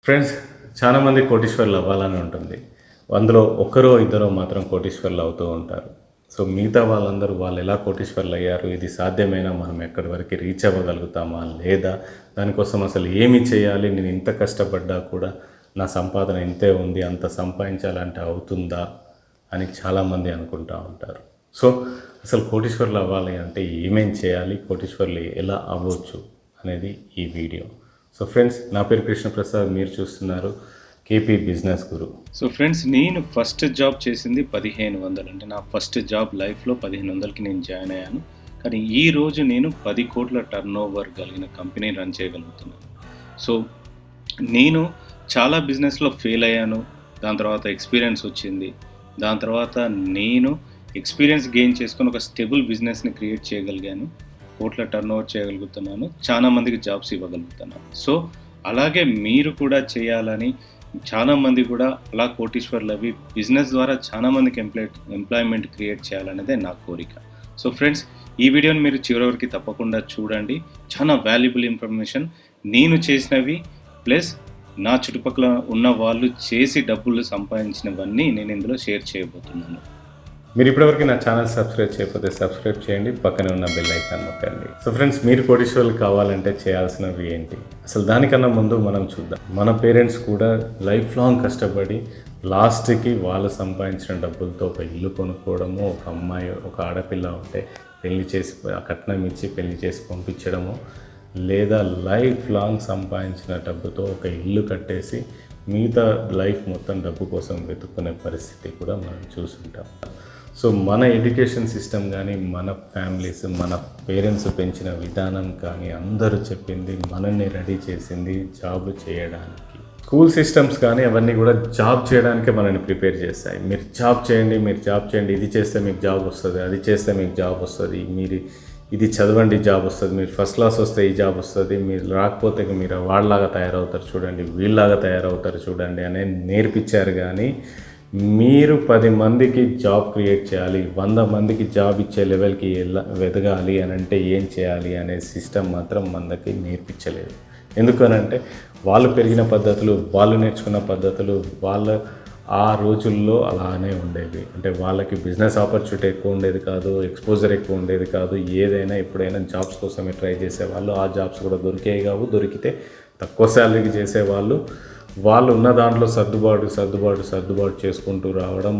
Friends, చాలామంది కోటీశ్వర్లు అవ్వాలని ఉంటుంది. అందులో ఒక్కరో ఇద్దరో మాత్రం కోటీశ్వర్లు అవుతూ ఉంటారు. సో మిగతా వాళ్ళందరూ వాళ్ళు ఎలా కోటీశ్వర్లు అయ్యారు, ఇది సాధ్యమేనా, మనం ఎక్కడి వరకు రీచ్ అవ్వగలుగుతామా లేదా, దానికోసం అసలు ఏమి చేయాలి, నేను ఇంత కష్టపడ్డా కూడా నా సంపాదన ఇంతే ఉంది, అంత సంపాదించాలంటే అవుతుందా అని చాలామంది అనుకుంటూ ఉంటారు. సో అసలు కోటీశ్వర్లు అవ్వాలి అంటే ఏమేం చేయాలి, కోటీశ్వర్లు ఎలా అవ్వచ్చు అనేది ఈ వీడియో. సో ఫ్రెండ్స్, నా పేరు కృష్ణప్రసాద్, మీరు చూస్తున్నారు కేపీ బిజినెస్ గురు. సో ఫ్రెండ్స్, నేను ఫస్ట్ జాబ్ చేసింది 1500, అంటే నా ఫస్ట్ జాబ్ లైఫ్లో 1500కి నేను జాయిన్ అయ్యాను. కానీ ఈరోజు నేను 10 కోట్ల టర్న్ ఓవర్ కలిగిన కంపెనీ రన్ చేయగలుగుతున్నాను. సో నేను చాలా బిజినెస్లో ఫెయిల్ అయ్యాను, దాని తర్వాత ఎక్స్పీరియన్స్ వచ్చింది, దాని తర్వాత నేను ఎక్స్పీరియన్స్ గెయిన్ చేసుకొని ఒక స్టేబుల్ బిజినెస్ని క్రియేట్ చేయగలిగాను, కోట్ల టర్న్ ఓవర్ చేయగలుగుతున్నాను, చాలా మందికి జాబ్స్ ఇవ్వగలుగుతున్నాను. సో అలాగే మీరు కూడా చేయాలని, చాలామంది కూడా అలా కోటీశ్వర్లు అవి బిజినెస్ ద్వారా చాలామందికి ఎంప్లాయ్మెంట్ క్రియేట్ చేయాలనేదే నా కోరిక. సో ఫ్రెండ్స్, ఈ వీడియోని మీరు చివరి వరకు తప్పకుండా చూడండి. చాలా వాల్యుబుల్ ఇన్ఫర్మేషన్, నేను చేసినవి ప్లస్ నా చుట్టుపక్కల ఉన్న వాళ్ళు చేసి డబ్బులు సంపాదించినవన్నీ నేను ఇందులో షేర్ చేయబోతున్నాను. మీరు ఇప్పటివరకు నా ఛానల్ సబ్స్క్రైబ్ చేయకపోతే సబ్స్క్రైబ్ చేయండి, పక్కనే ఉన్న బెల్ ఐకాన్ నొక్కండి. సో ఫ్రెండ్స్, మీరు కోటీశ్వర్లు కావాలంటే చేయాల్సినవి ఏంటి, అసలు దానికన్నా ముందు మనం చూద్దాం. మన పేరెంట్స్ కూడా లైఫ్ లాంగ్ కష్టపడి లాస్ట్కి వాళ్ళు సంపాదించిన డబ్బులతో ఒక ఇల్లు కొనుక్కోవడము, ఒక అమ్మాయి ఒక ఆడపిల్ల ఉంటే పెళ్లి చేసి కట్నం ఇచ్చి పెళ్లి చేసి పంపించడము, లేదా లైఫ్ లాంగ్ సంపాదించిన డబ్బుతో ఒక ఇల్లు కట్టేసి మిగతా లైఫ్ మొత్తం డబ్బు కోసం వెతుక్కునే పరిస్థితి కూడా మనం చూసుంటాం. సో మన ఎడ్యుకేషన్ సిస్టమ్ కానీ, మన ఫ్యామిలీస్, మన పేరెంట్స్ పెంచిన విధానం కానీ, అందరూ చెప్పింది మనల్ని రెడీ చేసింది జాబ్ చేయడానికి. స్కూల్ సిస్టమ్స్ కానీ అవన్నీ కూడా జాబ్ చేయడానికే మనల్ని ప్రిపేర్ చేస్తాయి. మీరు జాబ్ చేయండి, మీరు జాబ్ చేయండి, ఇది చేస్తే మీకు జాబ్ వస్తుంది, అది చేస్తే మీకు జాబ్ వస్తుంది, మీరు ఇది చదవండి జాబ్ వస్తుంది, మీరు ఫస్ట్ క్లాస్ వస్తే ఈ జాబ్ వస్తుంది, మీరు రాకపోతే మీరు వాళ్ళలాగా తయారవుతారు చూడండి, వీళ్ళలాగా తయారవుతారు చూడండి అనేది నేర్పించారు. కానీ మీరు 10 మందికి జాబ్ క్రియేట్ చేయాలి, 100 మందికి జాబ్ ఇచ్చే లెవెల్కి ఎదగాలి అని అంటే ఏం చేయాలి అనే సిస్టమ్ మాత్రం మనకి నేర్పించలేదు. ఎందుకనంటే వాళ్ళు పెరిగిన పద్ధతులు, వాళ్ళు నేర్చుకున్న పద్ధతులు వాళ్ళ ఆ రోజుల్లో అలానే ఉండేవి. అంటే వాళ్ళకి బిజినెస్ ఆపర్చునిటీ ఎక్కువ ఉండేది కాదు, ఎక్స్పోజర్ ఎక్కువ ఉండేది కాదు. ఏదైనా ఎప్పుడైనా జాబ్స్ కోసమే ట్రై చేసేవాళ్ళు. ఆ జాబ్స్ కూడా దొరికేవి కావు, దొరికితే తక్కువ శాలరీకి చేసేవాళ్ళు. వాళ్ళు ఉన్న దాంట్లో సర్దుబాటు చేసుకుంటూ రావడం,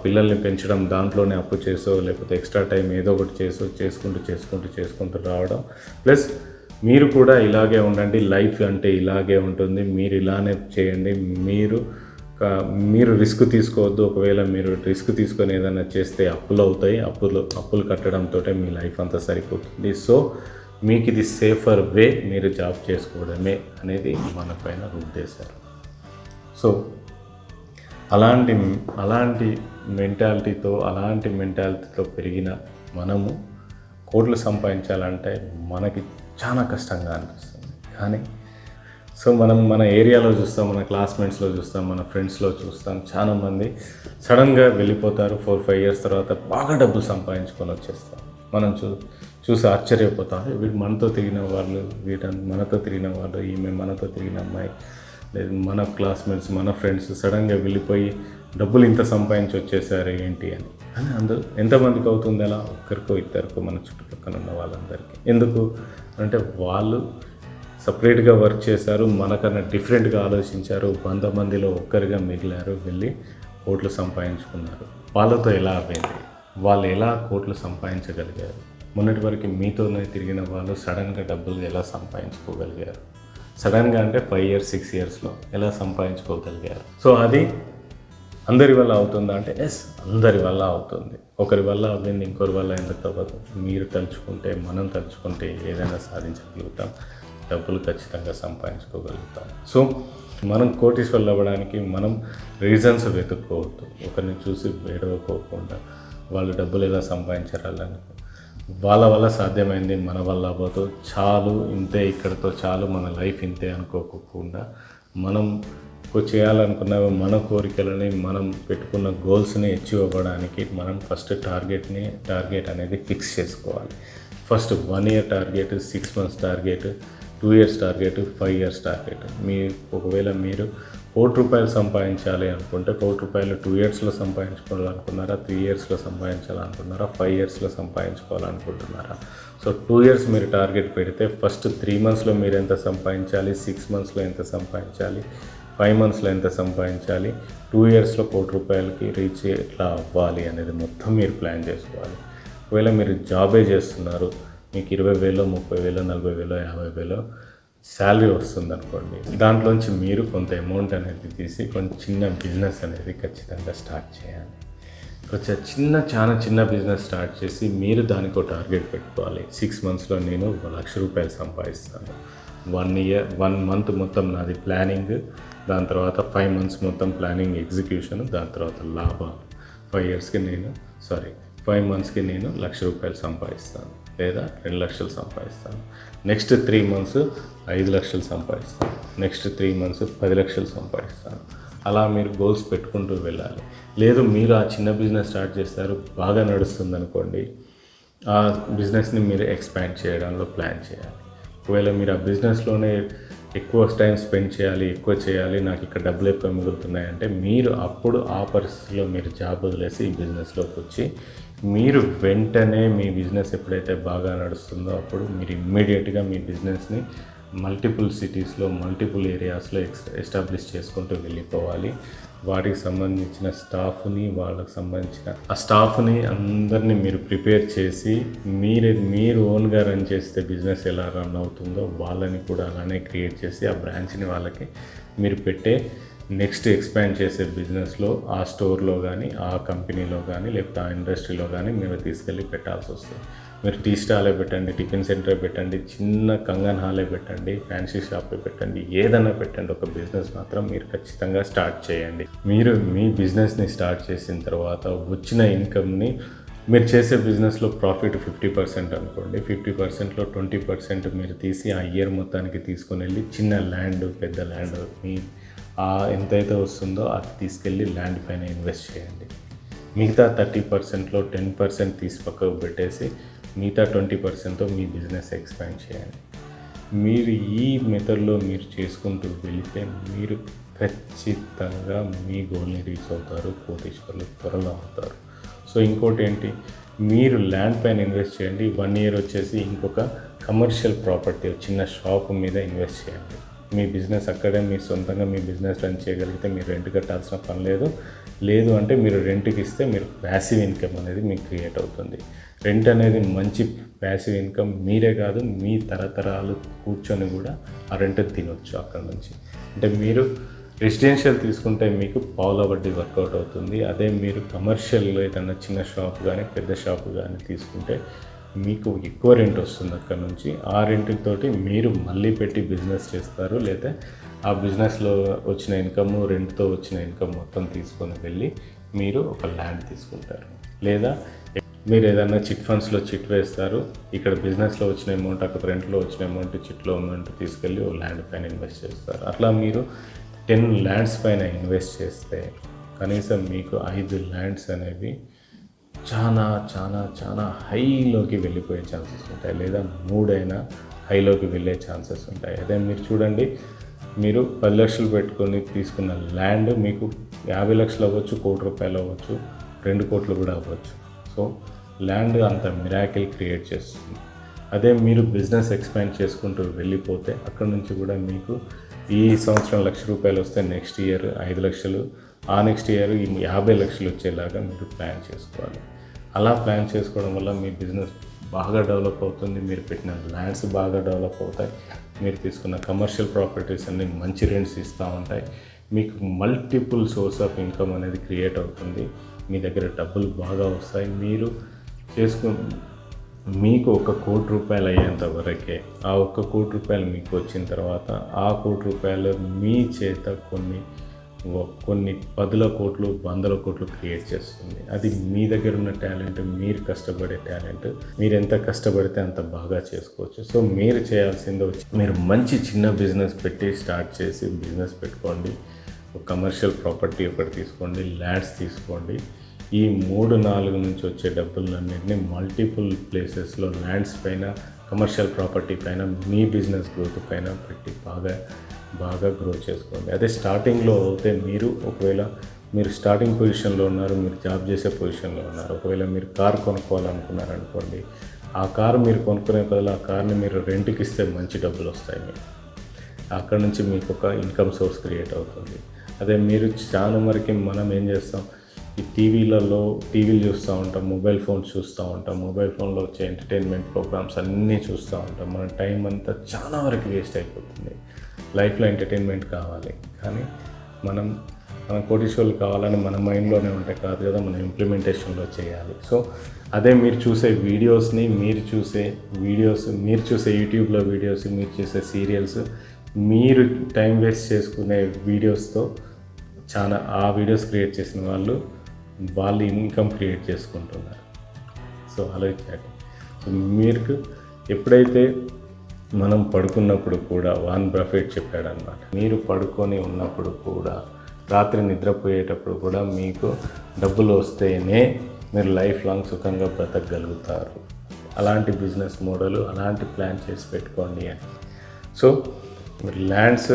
పిల్లల్ని పెంచడం, దాంట్లోనే అప్పు చేసో లేకపోతే ఎక్స్ట్రా టైం ఏదో ఒకటి చేసుకుంటూ రావడం. ప్లస్ మీరు కూడా ఇలాగే ఉండండి, లైఫ్ అంటే ఇలాగే ఉంటుంది, మీరు ఇలానే చేయండి, మీరు రిస్క్ తీసుకోవద్దు. ఒకవేళ మీరు రిస్క్ తీసుకొని ఏదైనా చేస్తే అప్పులు అవుతాయి, అప్పులు కట్టడంతో మీ లైఫ్ అంతా సరిపోతుంది. సో మీకు ఇది సేఫర్ వే, మీరు జాబ్ చేసుకోవడమే అనేది మన పైన రుద్దేశారు. సో అలాంటి మెంటాలిటీతో పెరిగిన మనము కోట్లు సంపాదించాలంటే మనకి చాలా కష్టంగా అనిపిస్తుంది. కానీ సో మనం మన ఏరియాలో చూస్తాం, మన క్లాస్మేట్స్లో చూస్తాం, మన ఫ్రెండ్స్లో చూస్తాం, చాలామంది సడన్గా వెళ్ళిపోతారు. 4-5 ఇయర్స్ తర్వాత బాగా డబ్బులు సంపాదించుకొని వచ్చేస్తారు. మనం చూసి ఆశ్చర్యపోతాం, వీడు మనతో తిరిగిన వాళ్ళు, మనతో తిరిగిన వాళ్ళు, ఈమె మనతో తిరిగిన అమ్మాయి, లేదు మన క్లాస్మేట్స్, మన ఫ్రెండ్స్ సడన్గా వెళ్ళిపోయి డబ్బులు ఇంత సంపాదించి వచ్చేసారు ఏంటి అని. అందులో ఎంతమందికి అవుతుంది అలా? ఒక్కరికో ఇద్దరికో, మన చుట్టుపక్కల ఉన్న వాళ్ళందరికీ. ఎందుకు అంటే వాళ్ళు సపరేట్గా వర్క్ చేశారు, మనకన్నా డిఫరెంట్గా ఆలోచించారు, 100 మందిలో ఒక్కరిగా మిగిలారు, వెళ్ళి కోట్లు సంపాదించుకున్నారు. వాళ్ళతో ఎలా అవ్వింది, వాళ్ళు ఎలా కోట్లు సంపాదించగలిగారు? మొన్నటి వరకు మీతోనే తిరిగిన వాళ్ళు సడన్గా డబ్బులు ఎలా సంపాదించుకోగలిగారు? సడన్గా అంటే 5 ఇయర్స్ 6 ఇయర్స్లో ఎలా సంపాదించుకోగలిగారు? సో అది అందరి వల్ల అవుతుందా అంటే ఎస్, అందరి వల్ల అవుతుంది. ఒకరి వల్ల అవ్వింది, ఇంకొకరి వల్ల ఎందుకు అవ్వదు? మీరు తలుచుకుంటే, మనం తలుచుకుంటే ఏదైనా సాధించగలుగుతాం, డబ్బులు ఖచ్చితంగా సంపాదించుకోగలుగుతాం. సో మనం కోటీశ్వర్లు అవ్వడానికి మనం రీజన్స్ వెతుక్కోవద్దు. ఒకరిని చూసి ఏడవకోకుండా వాళ్ళు డబ్బులు ఎలా సంపాదించాలని, వాళ్ళ వల్ల సాధ్యమైంది మన వల్ల అవ్వదు, చాలు ఇంతే, ఇక్కడితో చాలు, మన లైఫ్ ఇంతే అనుకోకుండా మనం చేయాలనుకున్న మన కోరికలని, మనం పెట్టుకున్న గోల్స్ని అచీవ్ అవ్వడానికి మనం ఫస్ట్ టార్గెట్ అనేది ఫిక్స్ చేసుకోవాలి. First 1 year target, 6 months target, 2 years target, 5 years target. ఒకవేళ మీరు ₹1,00,00,000 సంపాదించాలి అనుకుంటే ₹1,00,00,000 2 ఇయర్స్లో సంపాదించుకోవాలనుకున్నారా, 3 ఇయర్స్లో సంపాదించాలనుకున్నారా, 5 ఇయర్స్లో సంపాదించుకోవాలనుకుంటున్నారా? సో 2 ఇయర్స్ మీరు టార్గెట్ పెడితే ఫస్ట్ 3 మంత్స్లో మీరు ఎంత సంపాదించాలి, 6 మంత్స్లో ఎంత సంపాదించాలి, 5 మంత్స్లో ఎంత సంపాదించాలి, 2 ఇయర్స్లో ₹1,00,00,000కి రీచ్ ఎట్లా అవ్వాలి అనేది మొత్తం మీరు ప్లాన్ చేసుకోవాలి. ఒకవేళ మీరు జాబే చేస్తున్నారు, మీకు 20,000, 30,000, 40,000, 50,000 శాలరీ వస్తుంది అనుకోండి, దాంట్లోంచి మీరు కొంత అమౌంట్ అనేది తీసి కొంచెం చిన్న బిజినెస్ అనేది ఖచ్చితంగా స్టార్ట్ చేయాలి. కొంచెం చాలా చిన్న బిజినెస్ స్టార్ట్ చేసి మీరు దానికి ఒక టార్గెట్ పెట్టుకోవాలి. 6 మంత్స్లో నేను ₹1,00,000 సంపాదిస్తాను. 1 మంత్ మొత్తం నాది ప్లానింగ్, దాని తర్వాత 5 మంత్స్ మొత్తం ప్లానింగ్ ఎగ్జిక్యూషన్, దాని తర్వాత లాభాలు. 5 మంత్స్కి నేను ₹1,00,000 సంపాదిస్తాను లేదా 2,00,000 సంపాదిస్తాను. నెక్స్ట్ 3 మంత్స్ 5,00,000 సంపాదిస్తాను. నెక్స్ట్ 3 మంత్స్ 10,00,000 సంపాదిస్తాను. అలా మీరు గోల్స్ పెట్టుకుంటూ వెళ్ళాలి. లేదు మీరు ఆ చిన్న బిజినెస్ స్టార్ట్ చేస్తారు, బాగా నడుస్తుంది అనుకోండి, ఆ బిజినెస్ని మీరు ఎక్స్పాండ్ చేయడంలో ప్లాన్ చేయాలి. ఒకవేళ మీరు ఆ బిజినెస్లోనే ఎక్కువ టైం స్పెండ్ చేయాలి, ఎక్కువ చేయాలి, నాకు ఇక్కడ డబ్బులు ఎక్కువ మిగులుతున్నాయంటే మీరు అప్పుడు ఆ పరిస్థితిలో మీరు జాబ్ వదిలేసి ఈ బిజినెస్లోకి వచ్చి మీరు వెంటనే మీ బిజినెస్ ఎప్పుడైతే బాగా నడుస్తుందో అప్పుడు మీరు ఇమ్మీడియట్గా మీ బిజినెస్ని మల్టిపుల్ సిటీస్లో, మల్టిపుల్ ఏరియాస్లో ఎస్టాబ్లిష్ చేసుకుంటూ వెళ్ళిపోవాలి. వాటికి సంబంధించిన స్టాఫ్ని, వాళ్ళకి సంబంధించిన ఆ స్టాఫ్ని అందరినీ మీరు ప్రిపేర్ చేసి మీరు ఓన్గా రన్ చేస్తే బిజినెస్ ఎలా రన్ అవుతుందో వాళ్ళని కూడా అలానే క్రియేట్ చేసి ఆ బ్రాంచ్ని వాళ్ళకి మీరు పెట్టే నెక్స్ట్ ఎక్స్పాండ్ చేసే బిజినెస్లో ఆ స్టోర్లో కానీ, ఆ కంపెనీలో కానీ, లేకపోతే ఆ ఇండస్ట్రీలో కానీ మీరు తీసుకెళ్ళి పెట్టాల్సి వస్తుంది. మీరు టీ స్టాలే పెట్టండి, టిఫిన్ సెంటర్ పెట్టండి, చిన్న కంగన్ హాలే పెట్టండి, ఫ్యాన్సీ షాపే పెట్టండి, ఏదైనా పెట్టండి, ఒక బిజినెస్ మాత్రం మీరు ఖచ్చితంగా స్టార్ట్ చేయండి. మీరు మీ బిజినెస్ని స్టార్ట్ చేసిన తర్వాత వచ్చిన ఇన్కమ్ని మీరు చేసే బిజినెస్లో ప్రాఫిట్ 50% అనుకోండి, 50%లో 20% మీరు తీసి ఆ ఇయర్ మొత్తానికి తీసుకొని వెళ్ళి చిన్న ల్యాండ్, పెద్ద ల్యాండ్ మీ ఎంతైతే వస్తుందో అది తీసుకెళ్ళి ల్యాండ్ పైన ఇన్వెస్ట్ చేయండి. మిగతా 30%లో 10% తీసి పక్కకు పెట్టేసి మిగతా 20%తో మీ బిజినెస్ ఎక్స్పాండ్ చేయండి. మీరు ఈ మెథడ్లో మీరు చేసుకుంటూ వెళితే మీరు ఖచ్చితంగా మీ గోల్ని రీచ్ అవుతారు, కోటీశ్వర్లు త్వరలో అవుతారు. సో ఇంకోటి ఏంటి, మీరు ల్యాండ్ పైన ఇన్వెస్ట్ చేయండి. 1 ఇయర్ వచ్చేసి ఇంకొక కమర్షియల్ ప్రాపర్టీ, చిన్న షాప్ మీద ఇన్వెస్ట్ చేయండి. మీ బిజినెస్ అక్కడే మీ సొంతంగా మీ బిజినెస్ రన్ చేయగలిగితే మీరు రెంట్ కట్టాల్సిన పని లేదు. లేదు అంటే మీరు రెంట్కి ఇస్తే మీరు ప్యాసివ్ ఇన్కమ్ అనేది మీకు క్రియేట్ అవుతుంది. రెంట్ అనేది మంచి ప్యాసివ్ ఇన్కమ్. మీరే కాదు, మీ తరతరాలు కూర్చొని కూడా ఆ రెంట్ తినొచ్చు అక్కడ నుంచి. అంటే మీరు రెసిడెన్షియల్ తీసుకుంటే మీకు పావుల వడ్డీ వర్కౌట్ అవుతుంది. అదే మీరు కమర్షియల్లో ఏదైనా చిన్న షాప్ కానీ, పెద్ద షాప్ కానీ తీసుకుంటే మీకు ఎక్కువ రెంట్ వస్తుంది అక్కడ నుంచి. ఆ రెంట్తోటి మీరు మళ్ళీ పెట్టి బిజినెస్ చేస్తారు, లేదా ఆ బిజినెస్లో వచ్చిన ఇన్కమ్, రెంట్తో వచ్చిన ఇన్కమ్ మొత్తం తీసుకొని వెళ్ళి మీరు ఒక ల్యాండ్ తీసుకుంటారు. లేదా మీరు ఏదైనా చిట్ ఫండ్స్లో చిట్ వేస్తారు, ఇక్కడ బిజినెస్లో వచ్చిన అమౌంట్, అక్కడ రెంట్లో వచ్చిన అమౌంట్, చిట్లో అమౌంట్ తీసుకెళ్ళి ఓ ల్యాండ్ పైన ఇన్వెస్ట్ చేస్తారు. అట్లా మీరు 10 ల్యాండ్స్ పైన ఇన్వెస్ట్ చేస్తే కనీసం మీకు 5 ల్యాండ్స్ అనేవి చాలా హైలోకి వెళ్ళిపోయే ఛాన్సెస్ ఉంటాయి, లేదా 3 అయినా హైలోకి వెళ్ళే ఛాన్సెస్ ఉంటాయి. అదే మీరు చూడండి, మీరు 10 లక్షలు పెట్టుకొని తీసుకున్న ల్యాండ్ మీకు 50 లక్షలు అవ్వచ్చు, ₹1,00,00,000 అవ్వచ్చు, 2 కోట్లు కూడా అవ్వచ్చు. సో ల్యాండ్ అంత మిరాకిల్ క్రియేట్ చేస్తుంది. అదే మీరు బిజినెస్ ఎక్స్పాండ్ చేసుకుంటూ వెళ్ళిపోతే అక్కడ నుంచి కూడా మీకు ఈ సంవత్సరం ₹1,00,000 వస్తే నెక్స్ట్ ఇయర్ 5 లక్షలు, ఆ నెక్స్ట్ ఇయర్ 50 లక్షలు వచ్చేలాగా మీరు ప్లాన్ చేసుకోవాలి. అలా ప్లాన్ చేసుకోవడం వల్ల మీ బిజినెస్ బాగా డెవలప్ అవుతుంది. మీరు పెట్టిన ల్యాండ్స్ బాగా డెవలప్ అవుతాయి. మీరు తీసుకున్న కమర్షియల్ ప్రాపర్టీస్ అన్నీ మంచి రెంట్స్ ఇస్తూ ఉంటాయి. మీకు మల్టిపుల్ సోర్స్ ఆఫ్ ఇన్కమ్ అనేది క్రియేట్ అవుతుంది. మీ దగ్గర డబ్బులు బాగా వస్తాయి. మీకు ₹1,00,00,000 అయ్యేంత వరకే, ఆ ₹1,00,00,000 మీకు వచ్చిన తర్వాత ఆ ₹1,00,00,000 మీ చేత కొన్ని 10 కోట్లు, 100 కోట్లు క్రియేట్ చేస్తుంది. అది మీ దగ్గర ఉన్న టాలెంట్, మీరు కష్టపడే టాలెంట్. మీరు ఎంత కష్టపడితే అంత బాగా చేసుకోవచ్చు. సో మీరు చేయాల్సింది మీరు మంచి చిన్న బిజినెస్ పెట్టి స్టార్ట్ చేసి బిజినెస్ పెట్టుకోండి. ఒక కమర్షియల్ ప్రాపర్టీ ఒకటి తీసుకోండి, ల్యాండ్స్ తీసుకోండి. ఈ 3-4 నుంచి వచ్చే డబ్బులన్నింటినీ మల్టిపుల్ ప్లేసెస్లో ల్యాండ్స్ పైన కమర్షియల్ ప్రాపర్టీ పైన మీ బిజినెస్ గ్రోత్ పైన పెట్టి బాగా గ్రో చేసుకోండి. అదే స్టార్టింగ్లో అయితే ఒకవేళ మీరు స్టార్టింగ్ పొజిషన్లో ఉన్నారు, మీరు జాబ్ చేసే పొజిషన్లో ఉన్నారు, ఒకవేళ మీరు కార్ కొనుక్కోవాలనుకున్నారు అనుకోండి, ఆ కారు మీరు కొనుక్కునే బదులు ఆ కార్ని మీరు రెంట్కి ఇస్తే మంచి డబ్బులు వస్తాయి మీకు. అక్కడ నుంచి మీకు ఒక ఇన్కమ్ సోర్స్ క్రియేట్ అవుతుంది. అదే మీరు చాలా వరకు మనం ఏం చేస్తాం, ఈ టీవీలు చూస్తూ ఉంటాం, మొబైల్ ఫోన్స్ చూస్తూ ఉంటాం, మొబైల్ ఫోన్లో వచ్చే ఎంటర్టైన్మెంట్ ప్రోగ్రామ్స్ అన్నీ చూస్తూ ఉంటాం. మన టైం అంతా చాలా వరకు వేస్ట్ అయిపోతుంది. లైఫ్లో ఎంటర్టైన్మెంట్ కావాలి, కానీ మనం కోటీశ్వర్లు కావాలని మన మైండ్లోనే ఉంటే కాదు కదా, మనం ఇంప్లిమెంటేషన్లో చేయాలి. సో అదే మీరు చూసే యూట్యూబ్లో వీడియోస్, మీరు చూసే సీరియల్స్, మీరు టైం వేస్ట్ చేసుకునే వీడియోస్తో ఆ వీడియోస్ క్రియేట్ చేసిన వాళ్ళు ఇన్కమ్ క్రియేట్ చేసుకుంటున్నారు. సో ఆలోచించండి. సో మీకు ఎప్పుడైతే మనం పడుకున్నప్పుడు కూడా వారన్ బఫెట్ చెప్పాడనమాట, మీరు పడుకొని ఉన్నప్పుడు కూడా, రాత్రి నిద్రపోయేటప్పుడు కూడా మీకు డబ్బులు వస్తేనే మీరు లైఫ్ లాంగ్ సుఖంగా బ్రతకగలుగుతారు. అలాంటి బిజినెస్ మోడల్, అలాంటి ప్లాన్ చేసి పెట్టుకోండి అని. సో మీరు ల్యాండ్స్,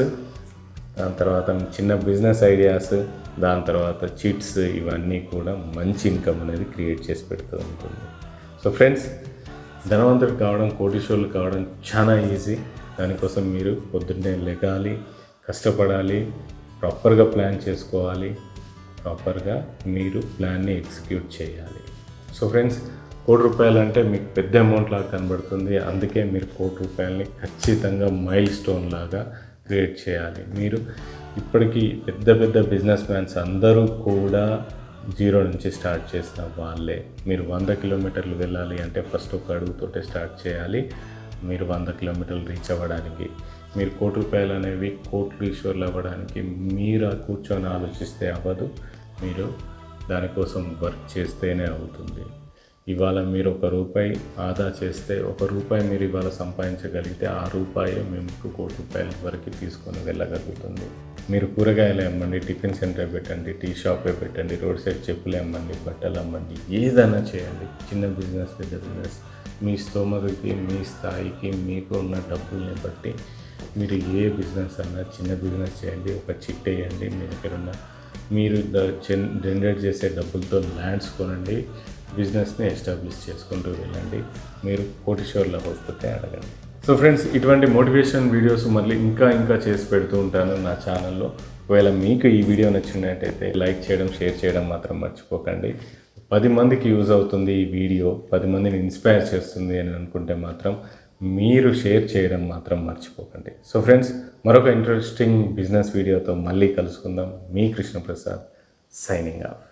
దాని తర్వాత చిన్న బిజినెస్ ఐడియాస్, దాని తర్వాత చిట్స్, ఇవన్నీ కూడా మంచి ఇన్కమ్ అనేది క్రియేట్ చేసి పెడుతూ ఉంటుంది. సో ఫ్రెండ్స్, ధనవంతుడు కావడం, కోటీశ్వర్లు కావడం చాలా ఈజీ. దానికోసం మీరు పొద్దున్నే లెగాలి, కష్టపడాలి, ప్రాపర్గా ప్లాన్ చేసుకోవాలి, ప్రాపర్గా మీరు ప్లాన్ని ఎగ్జిక్యూట్ చేయాలి. సో ఫ్రెండ్స్, ₹1,00,00,000 అంటే మీకు పెద్ద అమౌంట్ లాగా కనబడుతుంది. అందుకే మీరు ₹1,00,00,000 ఖచ్చితంగా మైల్ స్టోన్ లాగా క్రియేట్ చేయాలి. మీరు ఇప్పటికీ పెద్ద బిజినెస్ మ్యాన్స్ అందరూ కూడా జీరో నుంచి స్టార్ట్ చేసిన వాళ్ళే. మీరు 100 కిలోమీటర్లు వెళ్ళాలి అంటే ఫస్ట్ ఒక అడుగుతోటే స్టార్ట్ చేయాలి. మీరు 100 కిలోమీటర్లు రీచ్ అవ్వడానికి, మీరు ₹1,00,00,000 అనేవి కోటీశ్వర్లు అవ్వడానికి మీరు కూర్చొని ఆలోచిస్తే అవ్వదు. మీరు దానికోసం వర్క్ చేస్తేనే అవుతుంది. ఇవాళ మీరు ₹1 ఆదా చేస్తే, ₹1 మీరు ఇవాళ సంపాదించగలిగితే ఆ రూపాయే మేము ₹1,00,00,000 వరకు తీసుకొని వెళ్ళగలుగుతుంది. మీరు కూరగాయలు అమ్మండి, టిఫిన్ సెంటర్ పెట్టండి, టీ షాపే పెట్టండి, రోడ్ సైడ్ చెప్పులు అమ్మండి, బట్టలు అమ్మండి, ఏదైనా చేయండి. చిన్న బిజినెస్, పెద్ద బిజినెస్, మీ స్తోమతకి, మీ స్థాయికి, మీకు ఉన్న డబ్బుల్ని బట్టి మీరు ఏ బిజినెస్ అన్నా చిన్న బిజినెస్ చేయండి. ఒక చిట్ వేయండి. మీ దగ్గర ఉన్న మీరు జనరేట్ చేసే డబ్బులతో ల్యాండ్స్ కొనండి, బిజినెస్ని ఎస్టాబ్లిష్ చేసుకుంటూ వెళ్ళండి. మీరు కోటీశ్వర్లు అవ్వకపోతే అడగండి. సో ఫ్రెండ్స్, ఇటువంటి మోటివేషన్ వీడియోస్ మళ్ళీ ఇంకా చేసి పెడుతూ ఉంటాను నా ఛానల్లో. ఒకవేళ మీకు ఈ వీడియో నచ్చినట్టయితే లైక్ చేయడం, షేర్ చేయడం మాత్రం మర్చిపోకండి. 10 మందికి యూజ్ అవుతుంది ఈ వీడియో, 10 మందిని ఇన్స్పైర్ చేస్తుంది అని అనుకుంటే మాత్రం మీరు షేర్ చేయడం మాత్రం మర్చిపోకండి. సో ఫ్రెండ్స్, మరొక ఇంట్రెస్టింగ్ బిజినెస్ వీడియోతో మళ్ళీ కలుసుకుందాం. మీ కృష్ణప్రసాద్, సైనింగ్ ఆఫ్.